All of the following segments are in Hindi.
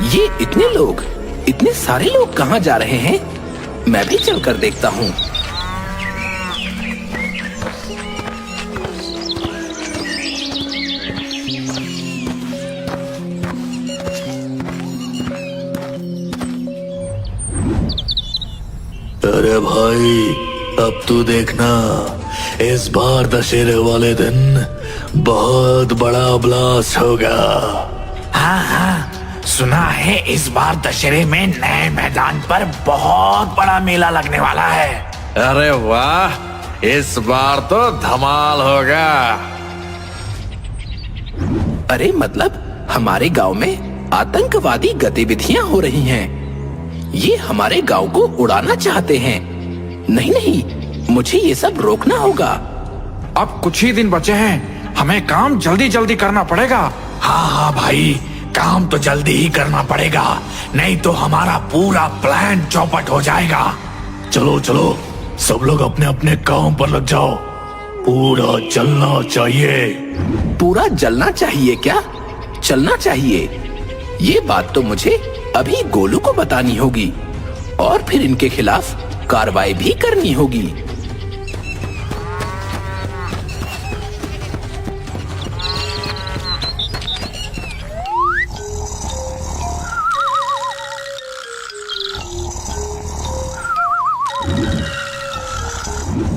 ये इतने सारे लोग कहाँ जा रहे हैं? मैं भी चलकर देखता हूँ। अरे भाई, अब तू देखना, इस बार दशहरे वाले दिन बहुत बड़ा ब्लास्ट होगा। हाँ हाँ, सुना है इस बार दशहरे में नए मैदान पर बहुत बड़ा मेला लगने वाला है। अरे वाह, इस बार तो धमाल होगा। अरे मतलब हमारे गांव में आतंकवादी गतिविधियां हो रही हैं। ये हमारे गांव को उड़ाना चाहते हैं। नहीं नहीं, मुझे ये सब रोकना होगा। अब कुछ ही दिन बचे हैं, हमें काम जल्दी जल्दी करना पड़ेगा। हाँ हाँ भाई, काम तो जल्दी ही करना पड़ेगा, नहीं तो हमारा पूरा प्लान चौपट हो जाएगा। चलो चलो, सब लोग अपने अपने काम पर लग जाओ। पूरा चलना चाहिए। पूरा जलना चाहिए क्या? चलना चाहिए? ये बात तो मुझे अभी गोलू को बतानी होगी और फिर इनके खिलाफ कार्रवाई भी करनी होगी।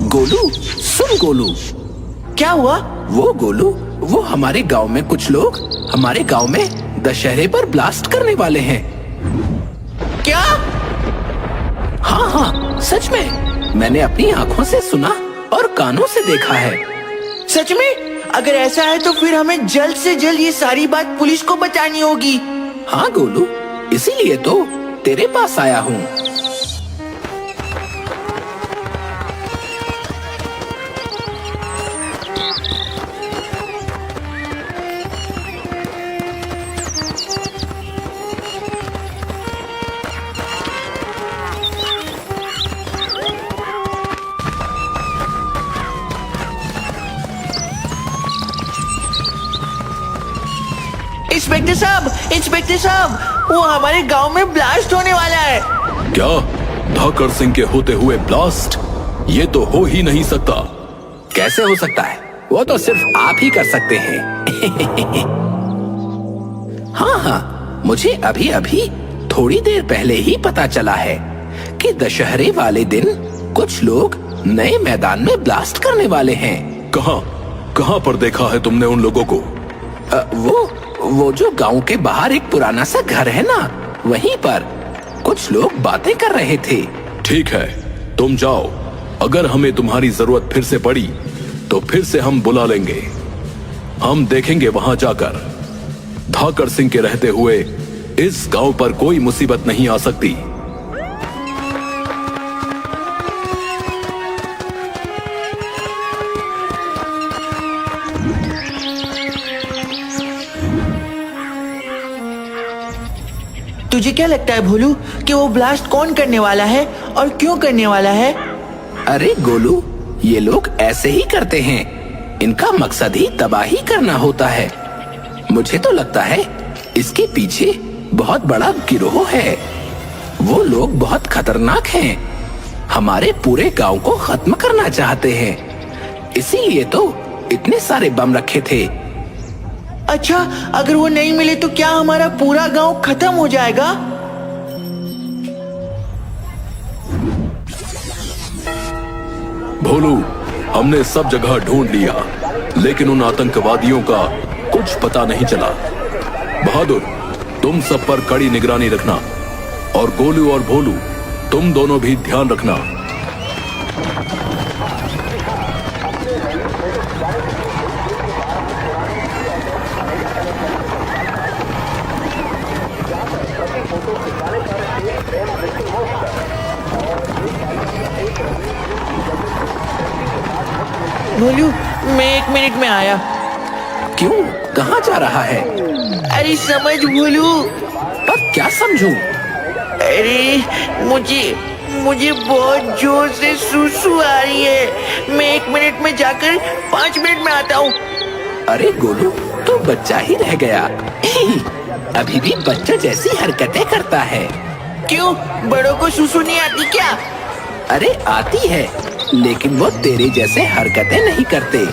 गोलू, सुन गोलू। क्या हुआ? वो गोलू, वो हमारे गांव में कुछ लोग हमारे गांव में दशहरे पर ब्लास्ट करने वाले हैं। क्या? हाँ हाँ, सच में मैंने अपनी आंखों से सुना और कानों से देखा है। सच में? अगर ऐसा है तो फिर हमें जल्द से जल्द ये सारी बात पुलिस को बतानी होगी। हाँ गोलू, इसीलिए तो तेरे पास आया हूँ। इंस्पेक्टर साहब, वो हमारे गांव में ब्लास्ट होने वाला है। क्या? धाकर सिंह के होते हुए ब्लास्ट? ये तो हो ही नहीं सकता। कैसे हो सकता है? वो तो सिर्फ आप ही कर सकते हैं। हाँ हाँ, मुझे अभी अभी थोड़ी देर पहले ही पता चला है कि दशहरे वाले दिन कुछ लोग नए मैदान में ब्लास्ट करने वाले हैं। कहाँ पर देखा है तुमने उन लोगों को? वो जो गांव के बाहर एक पुराना सा घर है ना, वहीं पर कुछ लोग बातें कर रहे थे। ठीक है, तुम जाओ। अगर हमें तुम्हारी जरूरत फिर से पड़ी तो फिर से हम बुला लेंगे। हम देखेंगे वहां जाकर। धाकर सिंह के रहते हुए इस गांव पर कोई मुसीबत नहीं आ सकती। तुझे क्या लगता है भोलू कि वो ब्लास्ट कौन करने वाला है और क्यों करने वाला है? अरे गोलू, ये लोग ऐसे ही करते हैं। इनका मकसद ही तबाही करना होता है। मुझे तो लगता है इसके पीछे बहुत बड़ा गिरोह है। वो लोग बहुत खतरनाक हैं। हमारे पूरे गांव को खत्म करना चाहते हैं। इसीलिए तो इतने सारे बम रखे थे। अच्छा, अगर वो नहीं मिले तो क्या हमारा पूरा गांव खत्म हो जाएगा? भोलू, हमने सब जगह ढूंढ लिया, लेकिन उन आतंकवादियों का कुछ पता नहीं चला। बहादुर, तुम सब पर कड़ी निगरानी रखना, और गोलू और भोलू, तुम दोनों भी ध्यान रखना। भोलू, मैं 1 मिनट में आया। क्यों? कहाँ जा रहा है? अरे समझ भोलू। पर क्या समझूं? अरे मुझे बहुत जोर से सुसु आ रही है। मैं 1 मिनट में जाकर 5 मिनट में आता हूँ। अरे गोलू, तो बच्चा ही रह गया। अभी भी बच्चों जैसी हरकतें करता है। क्यों, बड़ों को सुसु नहीं आती क्या? अरे आती है, लेकिन वो तेरे जैसे हरकतें नहीं करते।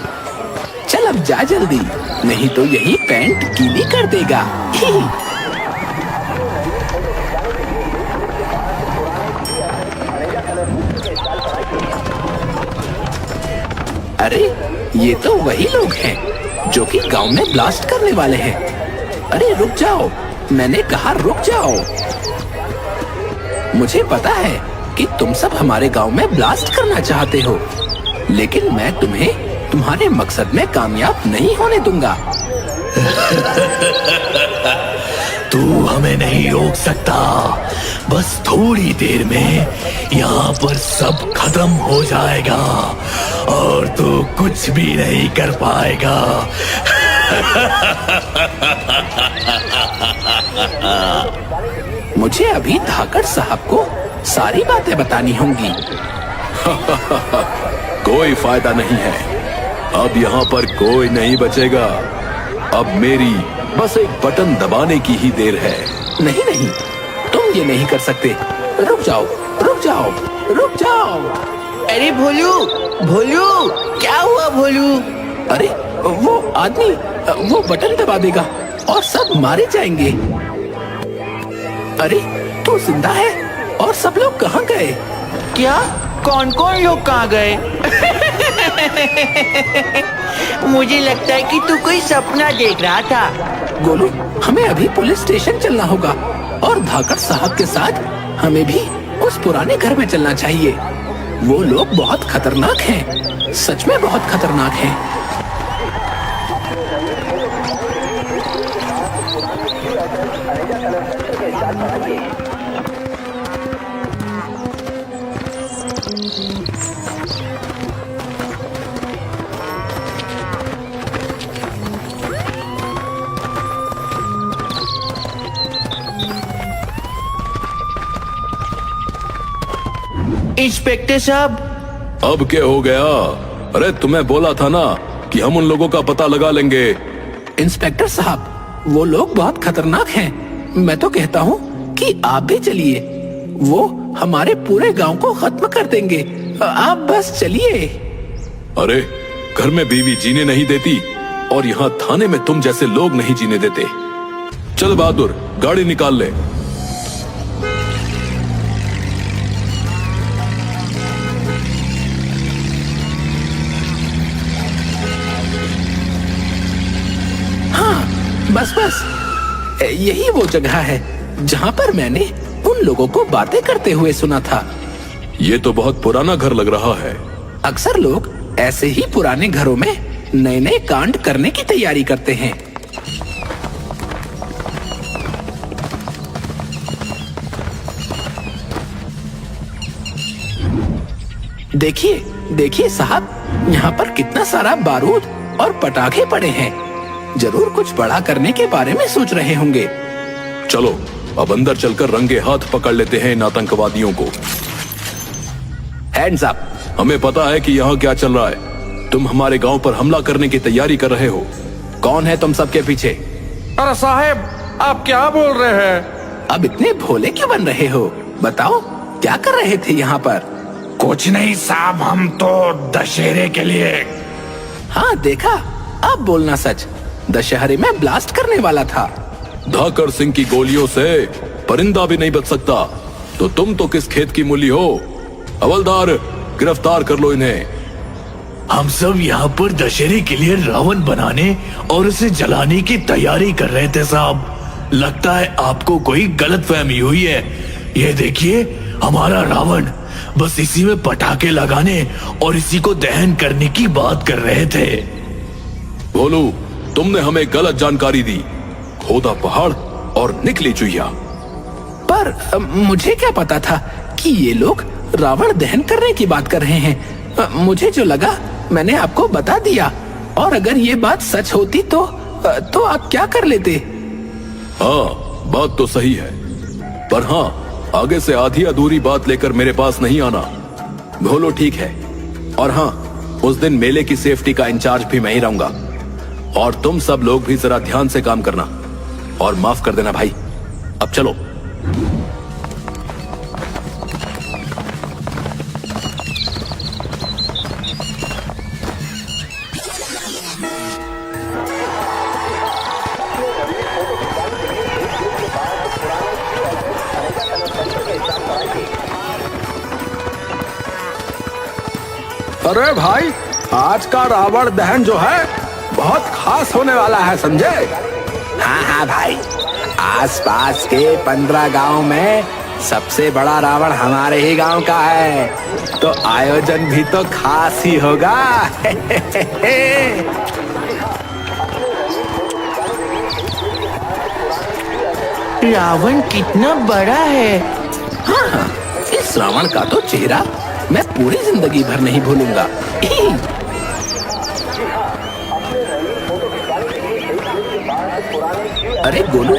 चल अब जा जल्दी, नहीं तो यही पैंट गीली कर देगा। अरे ये तो वही लोग हैं जो कि गांव में ब्लास्ट करने वाले हैं। अरे रुक जाओ, मैंने कहा रुक जाओ। मुझे पता है कि तुम सब हमारे गांव में ब्लास्ट करना चाहते हो, लेकिन मैं तुम्हें तुम्हारे मकसद में कामयाब नहीं होने दूंगा। तू हमें नहीं रोक सकता। बस थोड़ी देर में यहाँ पर सब खत्म हो जाएगा और तू कुछ भी नहीं कर पाएगा। मुझे अभी धाकड़ साहब को सारी बातें बतानी होंगी। कोई फायदा नहीं है, अब यहाँ पर कोई नहीं बचेगा। अब मेरी बस एक बटन दबाने की ही देर है। नहीं नहीं, तुम ये नहीं कर सकते। रुक जाओ, रुक जाओ, रुक जाओ। अरे भोलू, भोलू, क्या हुआ भोलू? अरे वो आदमी वो बटन दबा देगा और सब मारे जाएंगे। अरे तू जिंदा है और सब लोग कहाँ गए? क्या? कौन कौन लोग कहाँ गए? मुझे लगता है कि तू कोई सपना देख रहा था। गोलू, हमें अभी पुलिस स्टेशन चलना होगा और धाकड़ साहब के साथ हमें भी उस पुराने घर में चलना चाहिए। वो लोग बहुत खतरनाक हैं, सच में बहुत खतरनाक हैं। इंस्पेक्टर साहब। अब क्या हो गया? अरे तुम्हें बोला था ना कि हम उन लोगों का पता लगा लेंगे। इंस्पेक्टर साहब, वो लोग बहुत खतरनाक हैं। मैं तो कहता हूँ कि आप भी चलिए, वो हमारे पूरे गांव को खत्म कर देंगे। आप बस चलिए। अरे घर में बीवी जीने नहीं देती और यहाँ थाने में तुम जैसे लोग नहीं जीने देते। चल बहादुर, गाड़ी निकाल ले। बस बस, यही वो जगह है जहाँ पर मैंने उन लोगों को बातें करते हुए सुना था। ये तो बहुत पुराना घर लग रहा है। अक्सर लोग ऐसे ही पुराने घरों में नए नए कांड करने की तैयारी करते हैं। देखिए देखिए साहब, यहाँ पर कितना सारा बारूद और पटाखे पड़े हैं। जरूर कुछ बड़ा करने के बारे में सोच रहे होंगे। चलो अब अंदर चलकर रंगे हाथ पकड़ लेते हैं इन आतंकवादियों को। Hands up. हमें पता है कि यहाँ क्या चल रहा है। तुम हमारे गांव पर हमला करने की तैयारी कर रहे हो। कौन है तुम सबके पीछे? अरे साहब, आप क्या बोल रहे हैं? अब इतने भोले क्यों बन रहे हो? बताओ क्या कर रहे थे यहाँ पर? कुछ नहीं साहब, हम तो दशहरे के लिए। हाँ देखा, अब बोलना सच। दशहरे में ब्लास्ट करने वाला था। धाकड़ सिंह की गोलियों से परिंदा भी नहीं बच सकता, तो तुम तो किस खेत की मूली हो? हवलदार, गिरफ्तार कर लो इन्हें। हम सब यहाँ पर दशहरे के लिए रावण बनाने और उसे जलाने की तैयारी कर रहे थे साहब। लगता है आपको कोई गलतफहमी हुई है। ये देखिए हमारा रावण, बस इसी में पटाखे लगाने और इसी को दहन करने की बात कर रहे थे। भोलू, तुमने हमें गलत जानकारी दी। खोदा पहाड़ और निकली चुहिया। पर मुझे क्या पता था कि ये लोग रावण दहन करने की बात कर रहे हैं। मुझे जो लगा मैंने आपको बता दिया, और अगर ये बात सच होती तो आप क्या कर लेते? हाँ, बात तो सही है, पर हाँ, आगे से आधी अधूरी बात लेकर मेरे पास नहीं आना। भोलू ठीक है, और हाँ, उस दिन मेले की सेफ्टी का इंचार्ज भी मैं ही रहूंगा। और तुम सब लोग भी जरा ध्यान से काम करना। और माफ कर देना भाई। अब चलो। अरे भाई, आज का रावण दहन जो है बहुत खास होने वाला है, समझे? हाँ हाँ भाई, आसपास के 15 गांव में सबसे बड़ा रावण हमारे ही गांव का है, तो आयोजन भी तो खास ही होगा। रावण कितना बड़ा है। हाँ, इस रावण का तो चेहरा मैं पूरी जिंदगी भर नहीं भूलूंगा। अरे गोलू,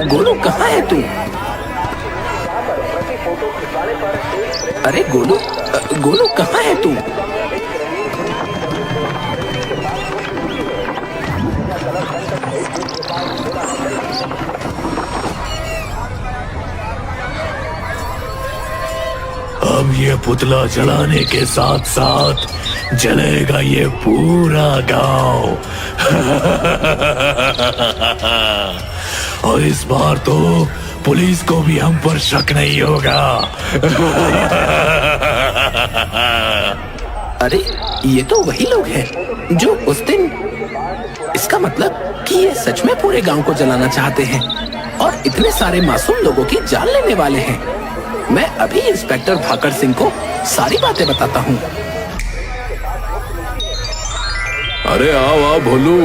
गोलू कहाँ है तू? अरे गोलू, गोलू कहाँ है तू? अब ये पुतला जलाने के साथ साथ जलेगा ये पूरा गांव। और इस बार तो पुलिस को भी हम पर शक नहीं होगा। अरे ये तो वही लोग हैं जो उस दिन, इसका मतलब कि ये सच में पूरे गांव को जलाना चाहते हैं और इतने सारे मासूम लोगों की जान लेने वाले हैं। मैं अभी इंस्पेक्टर धाकड़ सिंह को सारी बातें बताता हूँ। अरे आओ आओ भोलू,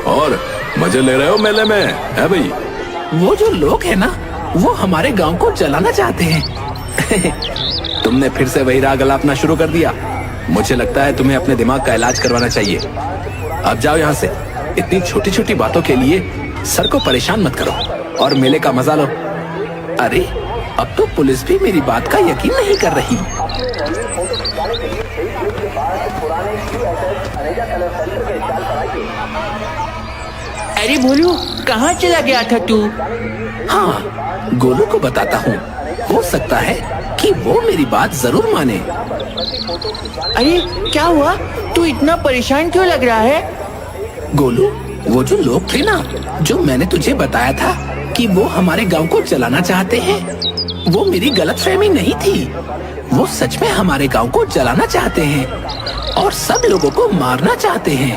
और मजे ले रहे हो मेले में, है भाई? वो जो लोग हैं ना, वो हमारे गांव को जलाना चाहते हैं। तुमने फिर से वही राग अलापना शुरू कर दिया। मुझे लगता है तुम्हें अपने दिमाग का इलाज करवाना चाहिए। अब जाओ यहाँ से। इतनी छोटी छोटी बातों के लिए सर को परेशान मत करो और मेले का मजा लो। अरे अब तो पुलिस भी मेरी बात का यकीन नहीं कर रही। अरे भोलू, कहाँ चला गया था तू? हाँ, गोलू को बताता हूँ, हो सकता है कि वो मेरी बात जरूर माने। अरे क्या हुआ? तू इतना परेशान क्यों लग रहा है? गोलू, वो जो लोग थे ना, जो मैंने तुझे बताया था कि वो हमारे गांव को जलाना चाहते हैं, वो मेरी गलतफहमी नहीं थी। वो सच में हमारे गांव को जलाना चाहते हैं और सब लोगों को मारना चाहते हैं।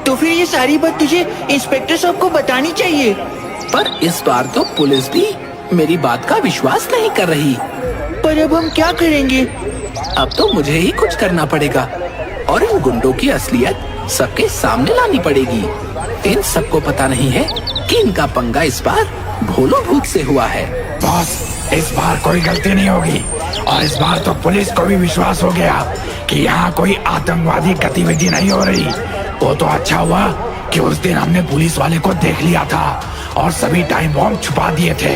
तो फिर ये सारी बात तुझे इंस्पेक्टर साहब को बतानी चाहिए। पर इस बार तो पुलिस भी मेरी बात का विश्वास नहीं कर रही। पर अब हम क्या करेंगे? अब तो मुझे ही कुछ करना पड़ेगा और इन गुंडों की असलियत सबके सामने लानी पड़ेगी। इन सबको पता नहीं है कि इनका पंगा इस बार भोलू भूत से हुआ है। बॉस, इस बार कोई गलती नहीं होगी और इस बार तो पुलिस को भी विश्वास हो गया कि यहाँ कोई आतंकवादी गतिविधि नहीं हो रही। वो तो अच्छा हुआ कि उस दिन हमने पुलिस वाले को देख लिया था और सभी टाइम बॉम्ब छुपा दिए थे,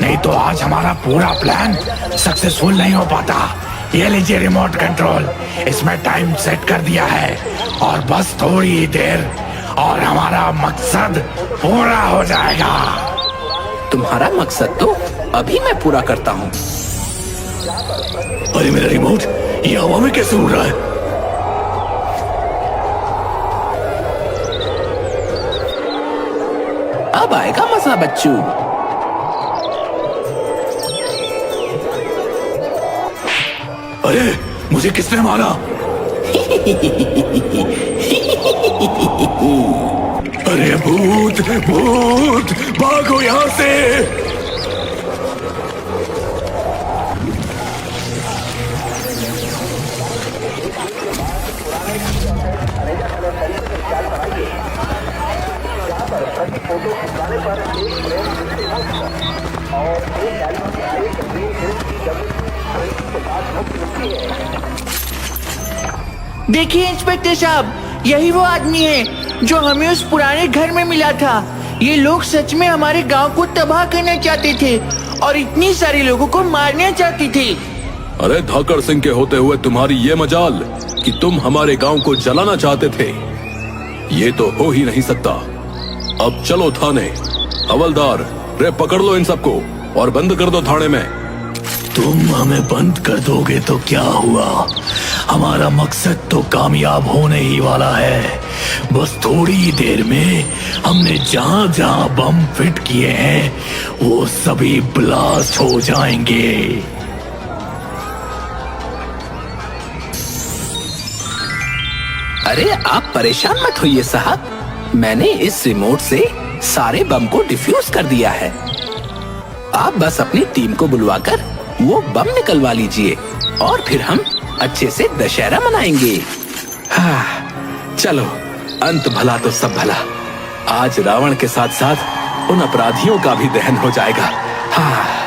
नहीं तो आज हमारा पूरा प्लान सक्सेसफुल नहीं हो पाता। ये लीजिए रिमोट कंट्रोल, इसमें टाइम सेट कर दिया है और बस थोड़ी ही देर और हमारा मकसद पूरा हो जाएगा। तुम्हारा मकसद तो अभी मैं पूरा करता हूँ। अरे मेरा रिमोट ये हवा में कैसे उड़ रहा है? अब आएगा मजा बच्चू। अरे मुझे किसने मारा? अरे भूत भूत, भागो यहाँ से। देखिए इंस्पेक्टर साहब, यही वो आदमी है जो हमें उस पुराने घर में मिला था। ये लोग सच में हमारे गांव को तबाह करना चाहते थे और इतनी सारे लोगों को मारना चाहते थे। अरे धाकड़ सिंह के होते हुए तुम्हारी ये मजाल कि तुम हमारे गांव को जलाना चाहते थे, ये तो हो ही नहीं सकता। अब चलो थाने हवलदार, रे पकड़ लो इन सबको और बंद कर दो थाने में। तुम हमें बंद कर दोगे तो क्या हुआ, हमारा मकसद तो कामयाब होने ही वाला है। बस थोड़ी ही देर में हमने जहां जहां बम फिट किए हैं वो सभी ब्लास्ट हो जाएंगे। अरे आप परेशान मत होइए साहब, मैंने इस रिमोट से सारे बम को डिफ्यूज कर दिया है। आप बस अपनी टीम को बुलवाकर वो बम निकलवा लीजिए और फिर हम अच्छे से दशहरा मनाएंगे। हाँ, चलो, अंत भला तो सब भला। आज रावण के साथ साथ उन अपराधियों का भी दहन हो जाएगा। हाँ।